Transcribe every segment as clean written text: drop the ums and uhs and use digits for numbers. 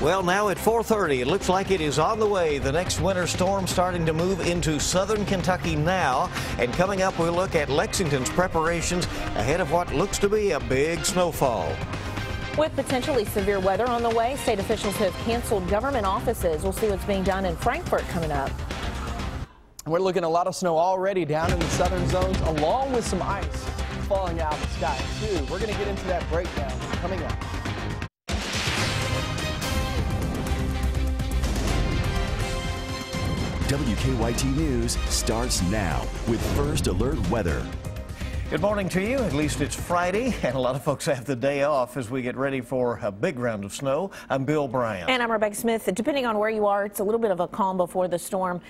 Well, now at 4:30, it looks like it is on the way. The next winter storm starting to move into southern Kentucky now. And coming up, we'll look at Lexington's preparations ahead of what looks to be a big snowfall. With potentially severe weather on the way, state officials have canceled government offices. We'll see what's being done in Frankfort coming up. We're looking at a lot of snow already down in the southern zones, along with some ice falling out of the sky, too. We're going to get into that breakdown coming up. WKYT News starts now with First Alert Weather. Good morning to you. At least it's Friday, and a lot of folks have the day off as we get ready for a big round of snow. I'm Bill Bryant. And I'm Rebecca Smith. Depending on where you are, it's a little bit of a calm before the storm,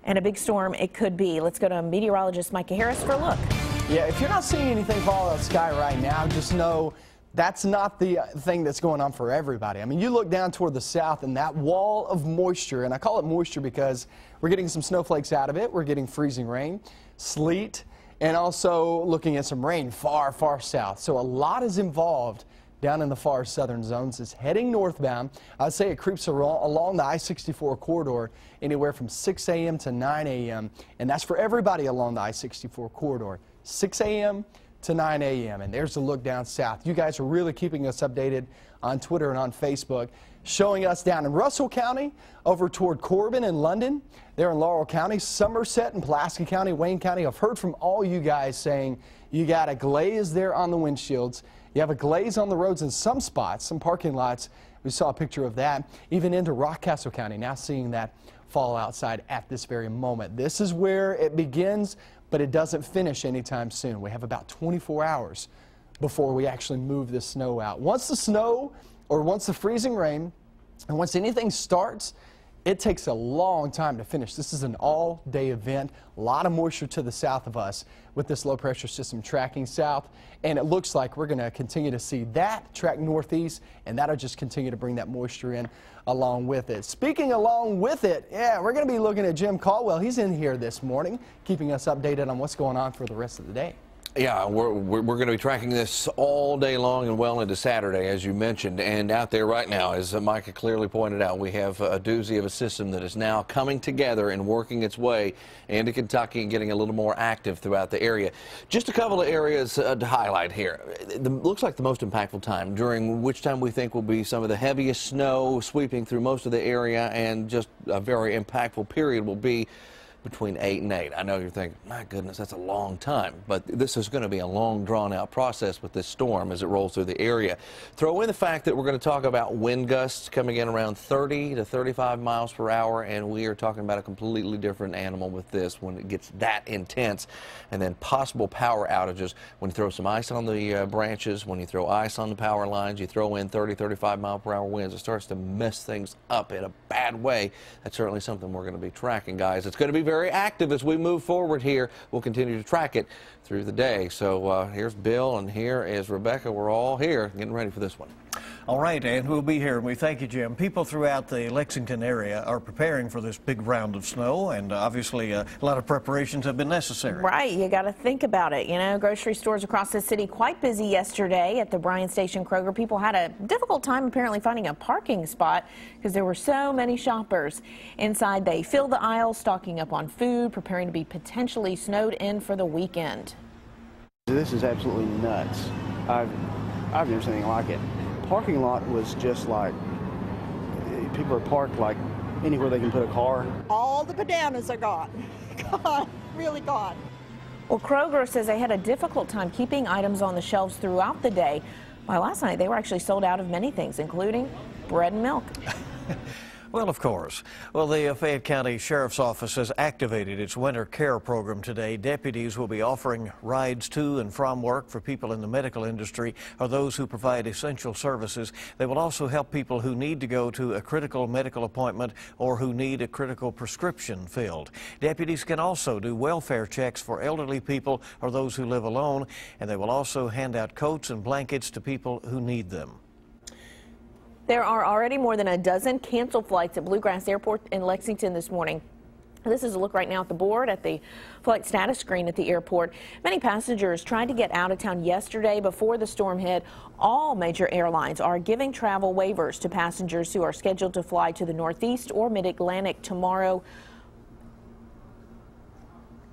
and a big storm it could be. Let's go to meteorologist Micah Harris for a look. Yeah, if you're not seeing anything fall out of the sky right now, just know that's not the thing that's going on for everybody. I mean, you look down toward the south and that wall of moisture, and I call it moisture because we're getting some snowflakes out of it. We're getting freezing rain, sleet, and also looking at some rain far, far south. So a lot is involved down in the far southern zones. It's heading northbound. I'd say it creeps along the I-64 corridor anywhere from 6 a.m. to 9 a.m. And that's for everybody along the I-64 corridor, 6 a.m. to 9 a.m. And there's a look down south. You guys are really keeping us updated on Twitter and on Facebook, showing us down in Russell County, over toward Corbin and London, there in Laurel County, Somerset and Pulaski County, Wayne County. I've heard from all you guys saying you got a glaze there on the windshields. You have a glaze on the roads in some spots, some parking lots. We saw a picture of that, even into Rockcastle County. Now seeing that fall outside at this very moment. This is where it begins, but it doesn't finish anytime soon. We have about 24 hours before we actually move the snow out. Once the snow, or once the freezing rain, and once anything starts, it takes a long time to finish. This is an all-day event. A lot of moisture to the south of us with this low-pressure system tracking south, and it looks like we're going to continue to see that track northeast, and that'll just continue to bring that moisture in along with it. Speaking along with it, yeah, we're going to be looking at Jim Caldwell. He's in here this morning, keeping us updated on what's going on for the rest of the day. Yeah, we're going to be tracking this all day long and well into Saturday, as you mentioned. And out there right now, as Micah clearly pointed out, we have a doozy of a system that is now coming together and working its way into Kentucky and getting a little more active throughout the area. Just a couple of areas to highlight here. It looks like the most impactful time, during which time we think will be some of the heaviest snow sweeping through most of the area, and just a very impactful period will be between 8 and 8. I know you're thinking, my goodness, that's a long time, but this is going to be a long, drawn-out process with this storm as it rolls through the area. Throw in the fact that we're going to talk about wind gusts coming in around 30 to 35 miles per hour, and we are talking about a completely different animal with this when it gets that intense. And then possible power outages when you throw some ice on the branches, when you throw ice on the power lines, you throw in 30, 35 mile per hour winds. It starts to mess things up in a bad way. That's certainly something we're going to be tracking, guys. It's going to be very active as we move forward here. We'll continue to track it through the day. So here's Bill and here is Rebecca. We're all here getting ready for this one. All right, and we'll be here, and we thank you, Jim. People throughout the Lexington area are preparing for this big round of snow, and obviously a lot of preparations have been necessary. Right, you got to think about it. You know, grocery stores across the city quite busy yesterday at the Bryan Station Kroger. People had a difficult time apparently finding a parking spot because there were so many shoppers. Inside, they filled the aisles, stocking up on food, preparing to be potentially snowed in for the weekend. This is absolutely nuts. I've never seen anything like it. Parking lot was just like, people are parked like anywhere they can put a car. All the bananas are gone. Gone, really gone. Well, Kroger says they had a difficult time keeping items on the shelves throughout the day. By last night, they were actually sold out of many things, including bread and milk. Well, of course. Well, the Fayette County Sheriff's Office has activated its winter care program today. Deputies will be offering rides to and from work for people in the medical industry or those who provide essential services. They will also help people who need to go to a critical medical appointment or who need a critical prescription filled. Deputies can also do welfare checks for elderly people or those who live alone, and they will also hand out coats and blankets to people who need them. There are already more than a dozen canceled flights at Bluegrass Airport in Lexington this morning. This is a look right now at the board at the flight status screen at the airport. Many passengers tried to get out of town yesterday before the storm hit. All major airlines are giving travel waivers to passengers who are scheduled to fly to the Northeast or Mid-Atlantic tomorrow.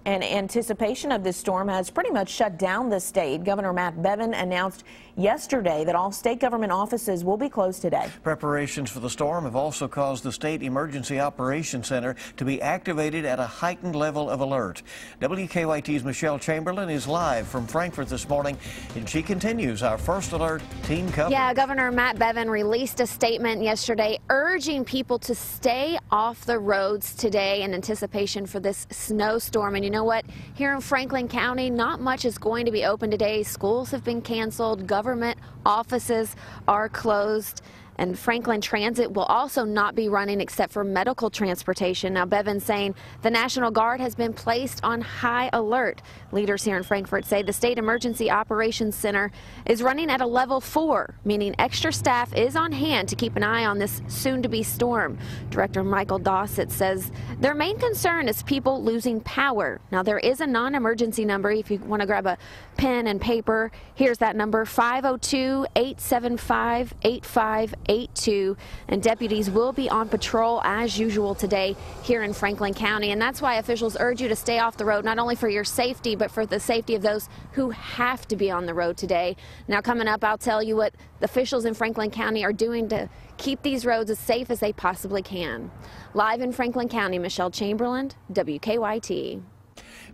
And anticipation of this storm has pretty much shut down the state. Governor Matt Bevin announced yesterday that all state government offices will be closed today. Preparations for the storm have also caused the State Emergency Operations Center to be activated at a heightened level of alert. WKYT's Michelle Chamberlain is live from Frankfort this morning, and she continues our First Alert team coverage. Yeah, Governor Matt Bevin released a statement yesterday urging people to stay off the roads today in anticipation for this snowstorm. And you know what? Here in Franklin County, not much is going to be open today. Schools have been canceled. Government offices are closed. And Franklin Transit will also not be running except for medical transportation. Now, Bevin's saying the National Guard has been placed on high alert. Leaders here in Frankfort say the State Emergency Operations Center is running at a level 4, meaning extra staff is on hand to keep an eye on this soon-to-be storm. Director Michael Dossett says their main concern is people losing power. Now, there is a non-emergency number if you want to grab a pen and paper. Here's that number, 502-875-8582, and deputies will be on patrol as usual today here in Franklin County. And that's why officials urge you to stay off the road, not only for your safety, but for the safety of those who have to be on the road today. Now, coming up, I'll tell you what officials in Franklin County are doing to keep these roads as safe as they possibly can. Live in Franklin County, Michelle Chamberlain, WKYT.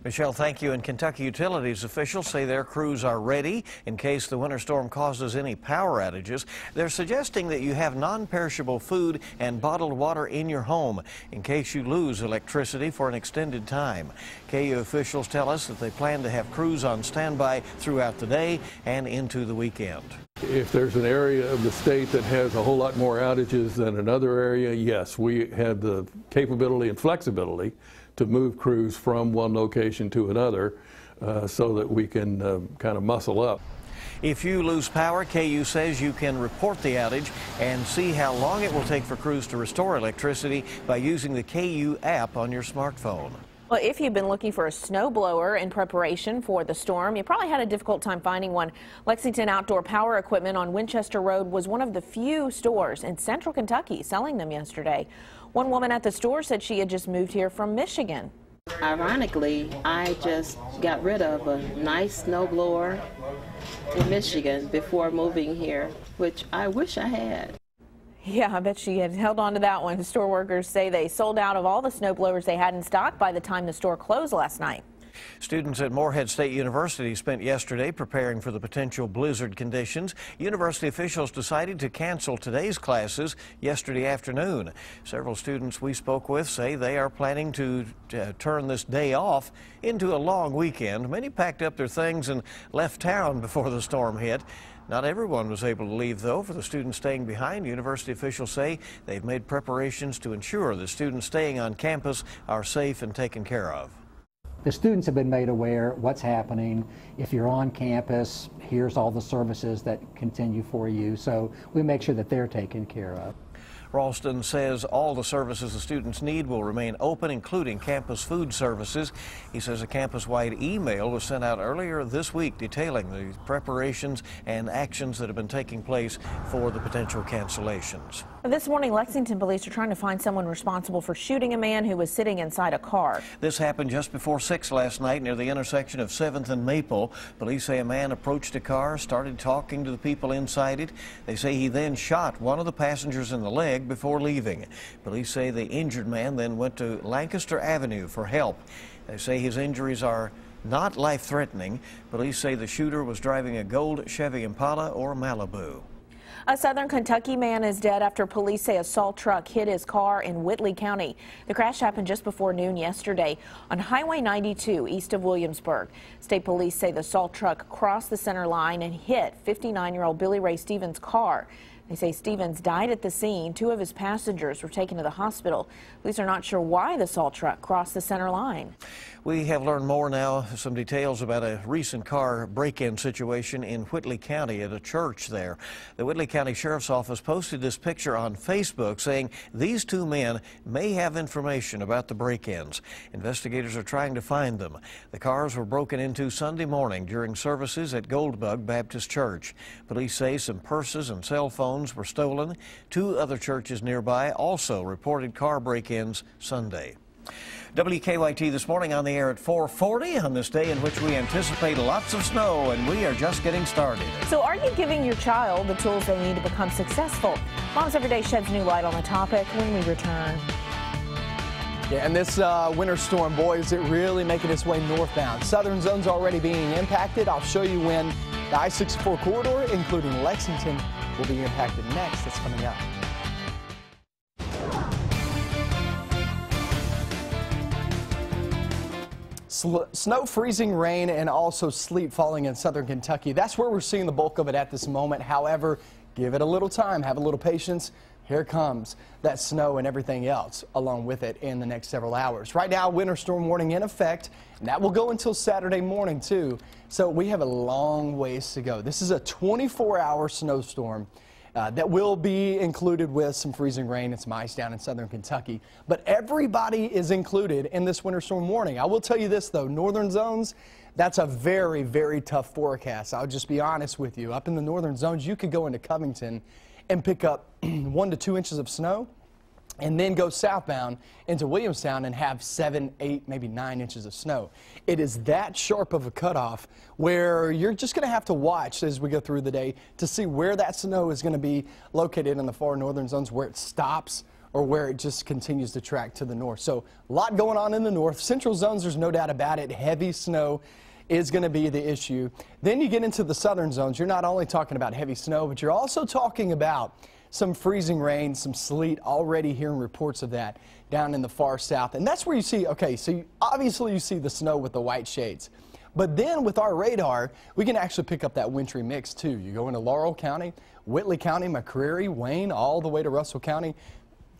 Michelle, thank you. And Kentucky Utilities officials say their crews are ready in case the winter storm causes any power outages. They're suggesting that you have non-perishable food and bottled water in your home in case you lose electricity for an extended time. KU officials tell us that they plan to have crews on standby throughout the day and into the weekend. If there's an area of the state that has a whole lot more outages than another area, yes, we have the capability and flexibility to move crews from one location to another so that we can kind of muscle up. If you lose power, KU says you can report the outage and see how long it will take for crews to restore electricity by using the KU app on your smartphone. Well, if you've been looking for a snowblower in preparation for the storm, you probably had a difficult time finding one. Lexington Outdoor Power Equipment on Winchester Road was one of the few stores in central Kentucky selling them yesterday. One woman at the store said she had just moved here from Michigan. Ironically, I just got rid of a nice snowblower in Michigan before moving here, which I wish I had. Yeah, I bet she had held on to that one. Store workers say they sold out of all the snowblowers they had in stock by the time the store closed last night. Students at Morehead State University spent yesterday preparing for the potential blizzard conditions. University officials decided to cancel today's classes yesterday afternoon. Several students we spoke with say they are planning to turn this day off into a long weekend. Many packed up their things and left town before the storm hit. Not everyone was able to leave, though. For the students staying behind, university officials say they've made preparations to ensure the students staying on campus are safe and taken care of. The students have been made aware what's happening. If you're on campus, here's all the services that continue for you. So we make sure that they're taken care of. Ralston says all the services the students need will remain open, including campus food services. He says a campus-wide email was sent out earlier this week detailing the preparations and actions that have been taking place for the potential cancellations. This morning, Lexington police are trying to find someone responsible for shooting a man who was sitting inside a car. This happened just before 6 last night near the intersection of 7th and Maple. Police say a man approached a car, started talking to the people inside it. They say he then shot one of the passengers in the leg before leaving. Police say the injured man then went to Lancaster Avenue for help. They say his injuries are not life-threatening. Police say the shooter was driving a gold Chevy Impala or Malibu. A southern Kentucky man is dead after police say a salt truck hit his car in Whitley County. The crash happened just before noon yesterday on Highway 92 east of Williamsburg. State police say the salt truck crossed the center line and hit 59-year-old Billy Ray Stevens' car. They say Stevens died at the scene. 2 of his passengers were taken to the hospital. Police are not sure why the salt truck crossed the center line. We have learned more now, some details about a recent car break-in situation in Whitley County at a church there. The Whitley County Sheriff's Office posted this picture on Facebook saying these 2 men may have information about the break-ins. Investigators are trying to find them. The cars were broken into Sunday morning during services at Goldbug Baptist Church. Police say some purses and cell phones were stolen. 2 other churches nearby also reported car break-ins Sunday. WKYT this morning on the air at 4:40 on this day in which we anticipate lots of snow, and we are just getting started. So are you giving your child the tools they need to become successful? Mom's Everyday sheds new light on the topic when we return. Yeah, and this winter storm, boy, is it really making its way northbound. Southern zone's already being impacted. I'll show you when the I-64 corridor, including Lexington, will be impacted next. That's coming up. Snow, freezing rain, and also sleet falling in southern Kentucky. That's where we're seeing the bulk of it at this moment. However, give it a little time, have a little patience. Here comes that snow and everything else along with it in the next several hours. Right now, winter storm warning in effect, and that will go until Saturday morning too. So we have a long ways to go. This is a 24-hour snowstorm that will be included with some freezing rain and some ice down in southern Kentucky. But everybody is included in this winter storm warning. I will tell you this though, northern zones, that's a very, very tough forecast. I'll just be honest with you. Up in the northern zones, you could go into Covington and pick up 1 to 2 inches of snow, and then go southbound into Williamstown and have 7, 8, maybe 9 inches of snow. It is that sharp of a cutoff where you're just going to have to watch as we go through the day to see where that snow is going to be located in the far northern zones, where it stops or where it just continues to track to the north. So a lot going on in the north. Central zones, there's no doubt about it. Heavy snow is going to be the issue. Then you get into the southern zones. You're not only talking about heavy snow, but you're also talking about some freezing rain, some sleet, already hearing reports of that down in the far south. And that's where you see, okay, so obviously you see the snow with the white shades. But then with our radar, we can actually pick up that wintry mix too. You go into Laurel County, Whitley County, McCreary, Wayne, all the way to Russell County.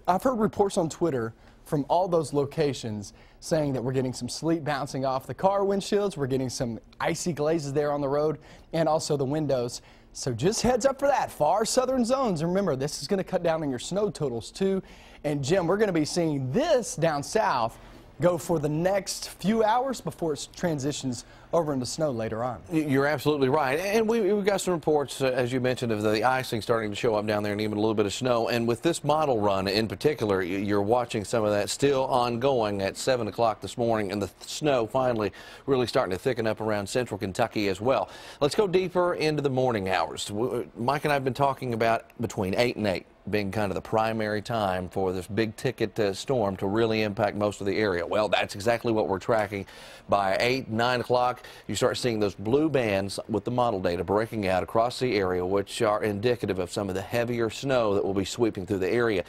I've heard reports on Twitter from all those locations saying that we're getting some sleet bouncing off the car windshields, we're getting some icy glazes there on the road, and also the windows. So just heads up for that, far southern zones. And remember, this is going to cut down on your snow totals too. And Jim, we're going to be seeing this down south go for the next few hours before it transitions over into snow later on. You're absolutely right. And we've got some reports, as you mentioned, of the icing starting to show up down there and even a little bit of snow. And with this model run in particular, you're watching some of that still ongoing at 7 o'clock this morning, and the snow finally really starting to thicken up around central Kentucky as well. Let's go deeper into the morning hours. Mike and I have been talking about between 8 and 8. Being kind of the primary time for this big ticket storm to really impact most of the area. Well, that's exactly what we're tracking. By 8, 9 o'clock, you start seeing those blue bands with the model data breaking out across the area, which are indicative of some of the heavier snow that will be sweeping through the area.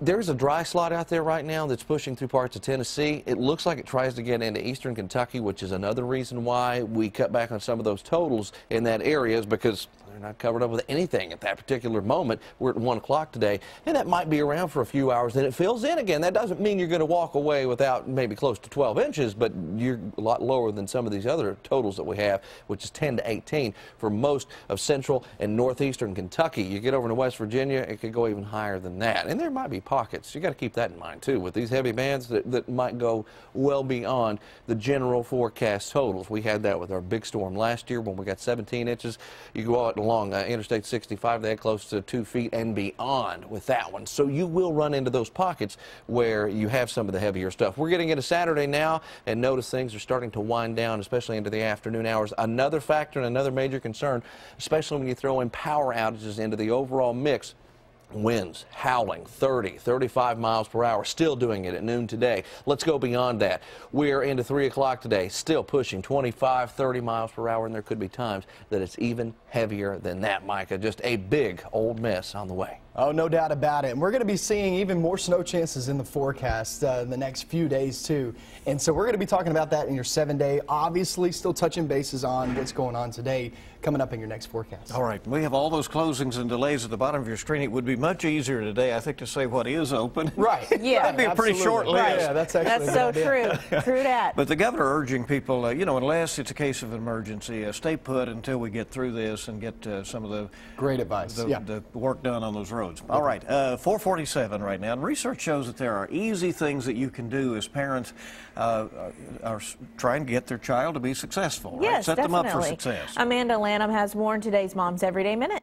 There's a dry slot out there right now that's pushing through parts of Tennessee. It looks like it tries to get into eastern Kentucky, which is another reason why we cut back on some of those totals in that area, is because they're not covered up with anything at that particular moment. We're at 1 o'clock today, and that might be around for a few hours, then it fills in again. That doesn't mean you're going to walk away without maybe close to 12 inches, but you're a lot lower than some of these other totals that we have, which is 10 to 18 for most of central and northeastern Kentucky. You get over to West Virginia, it could go even higher than that. And there might be pockets. You got to keep that in mind too, with these heavy bands that might go well beyond the general forecast totals. We had that with our big storm last year when we got 17 inches. You go out along Interstate 65, they had close to 2 feet and beyond with that one. So you will run into those pockets where you have some of the heavier stuff. We're getting into Saturday now, and notice things are starting to wind down, especially into the afternoon hours. Another factor and another major concern, especially when you throw in power outages into the overall mix. Winds howling 30, 35 miles per hour, still doing it at noon today. Let's go beyond that. We're into 3 o'clock today, still pushing 25, 30 miles per hour, and there could be times that it's even heavier than that, Micah. Just a big old mess on the way. Oh, no doubt about it. And we're going to be seeing even more snow chances in the forecast the next few days, too. And so we're going to be talking about that in your 7-day. Obviously, still touching bases on what's going on today coming up in your next forecast. All right. We have all those closings and delays at the bottom of your screen. It would be much easier today, I think, to say what is open. Right. Yeah. That'd be a pretty short list. Right. Yeah, that's actually so true. True that. But the governor urging people, you know, unless it's a case of emergency, stay put until we get through this and get some of the great advice. The work done on those roads. All right, 4:47 right now, and research shows that there are easy things that you can do as parents are trying to get their child to be successful. Right? Yes, Set definitely. them up for success. Amanda Lanham has more in today's Mom's Everyday Minute.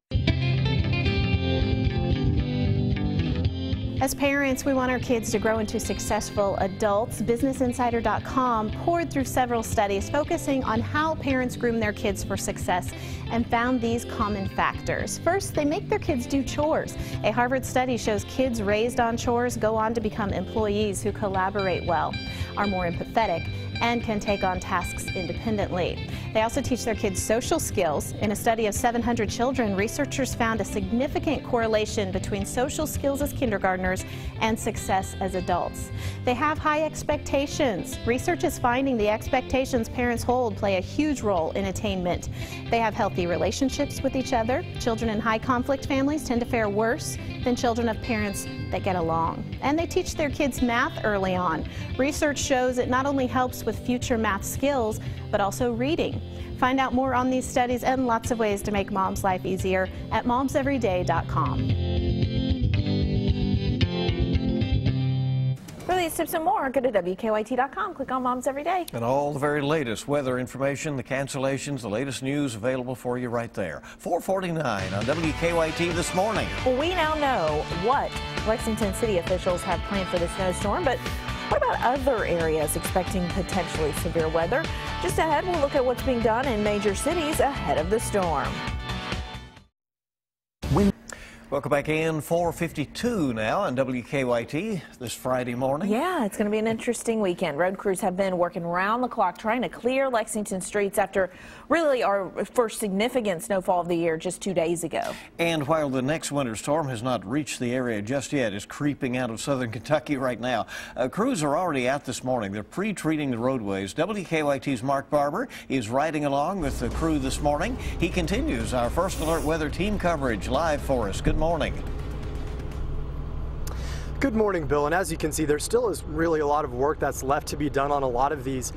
As parents, we want our kids to grow into successful adults. BusinessInsider.com poured through several studies focusing on how parents groom their kids for success and found these common factors. First, they make their kids do chores. A Harvard study shows kids raised on chores go on to become employees who collaborate well, are more empathetic, and can take on tasks independently. They also teach their kids social skills. In a study of 700 children, researchers found a significant correlation between social skills as kindergartners and success as adults. They have high expectations. Research is finding the expectations parents hold play a huge role in attainment. They have healthy relationships with each other. Children in high conflict families tend to fare worse than children of parents that get along. And they teach their kids math early on. Research shows it not only helps with future math skills, but also reading. Find out more on these studies and lots of ways to make mom's life easier at momseveryday.com. For these tips and more, go to WKYT.com. Click on Moms Every Day. And all the very latest weather information, the cancellations, the latest news available for you right there. 4:49 on WKYT this morning. Well, we now know what Lexington City officials have planned for the snowstorm, but what about other areas expecting potentially severe weather? Just ahead, we'll look at what's being done in major cities ahead of the storm. Welcome back in. 4:52 now on WKYT this Friday morning. Yeah, it's going to be an interesting weekend. Road crews have been working round the clock trying to clear Lexington streets after really our first significant snowfall of the year just 2 days ago. And while the next winter storm has not reached the area just yet, it's creeping out of southern Kentucky right now. Crews are already out this morning. They're pre-treating the roadways. WKYT's Mark Barber is riding along with the crew this morning. He continues our First Alert Weather team coverage live for us. Good morning. Good morning, Bill. And as you can see, there still is really a lot of work that's left to be done on a lot of these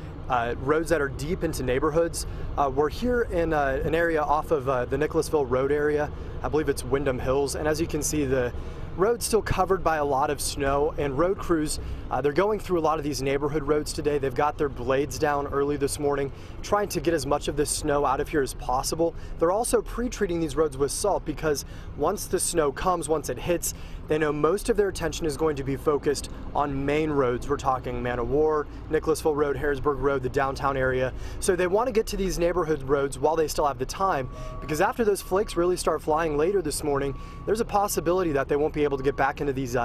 roads that are deep into neighborhoods. We're here in an area off of the Nicholasville Road area. I believe it's Wyndham Hills. And as you can see, the road's still covered by a lot of snow, and road crews, they're going through a lot of these neighborhood roads today. They've got their blades down early this morning, trying to get as much of this snow out of here as possible. They're also pre-treating these roads with salt because once the snow comes, once it hits, they know most of their attention is going to be focused on main roads. We're talking Man o' War, Nicholasville Road, Harrisburg Road, the downtown area. So they want to get to these neighborhood roads while they still have the time, because after those flakes really start flying later this morning, there's a possibility that they won't be able to get back into these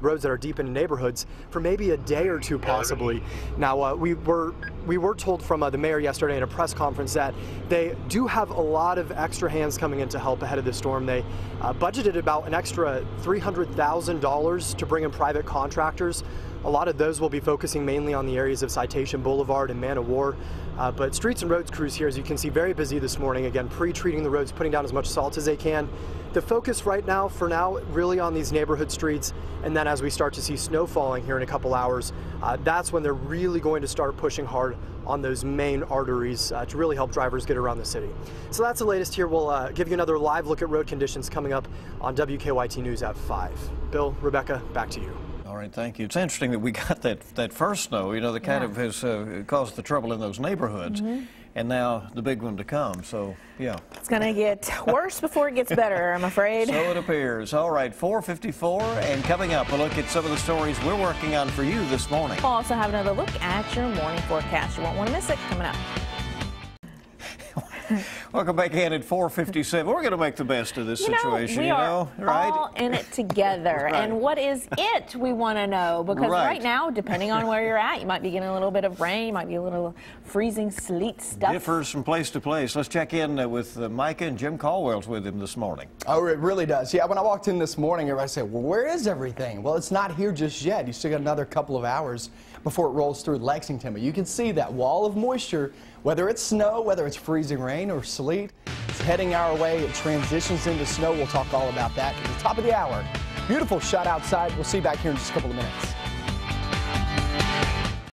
roads that are deep into neighborhoods for maybe a day or two possibly. Now, we were told from the mayor yesterday in a press conference that they do have a lot of extra hands coming in to help ahead of the storm. They budgeted about an extra $300,000 to bring in private contractors. A lot of those will be focusing mainly on the areas of Citation Boulevard and Man o' War. But streets and roads crews here, as you can see, very busy this morning. Again, pre-treating the roads, putting down as much salt as they can. The focus right now, for now, really on these neighborhood streets. And then as we start to see snow falling here in a couple hours, that's when they're really going to start pushing hard on those main arteries to really help drivers get around the city. So that's the latest here. We'll give you another live look at road conditions coming up on WKYT News at 5. Bill, Rebecca, back to you. All right, thank you. It's interesting that we got that first snow, you know, that kind of has caused the trouble in those neighborhoods. And now the big one to come, so yeah. It's going to get worse before it gets better, I'm afraid. So it appears. All right, 4:54, and coming up, we'll look at some of the stories we're working on for you this morning. We'll also have another look at your morning forecast. You won't want to miss it coming up. Welcome back in at 4:57. We're going to make the best of this situation, we are right? all in it together. Right. And what is it, we want to know, because right now, depending on where you're at, you might be getting a little bit of rain, you might be a little freezing sleet stuff. Differs from place to place. Let's check in with Micah, and Jim Caldwell's with him this morning. Oh, it really does. Yeah, when I walked in this morning, everybody said, well, where is everything? Well, it's not here just yet. You still got another couple of hours before it rolls through Lexington. But you can see that wall of moisture, whether it's snow, whether it's freezing rain or sleet, it's heading our way. It transitions into snow. We'll talk all about that at the top of the hour. Beautiful shot outside. We'll see you back here in just a couple of minutes.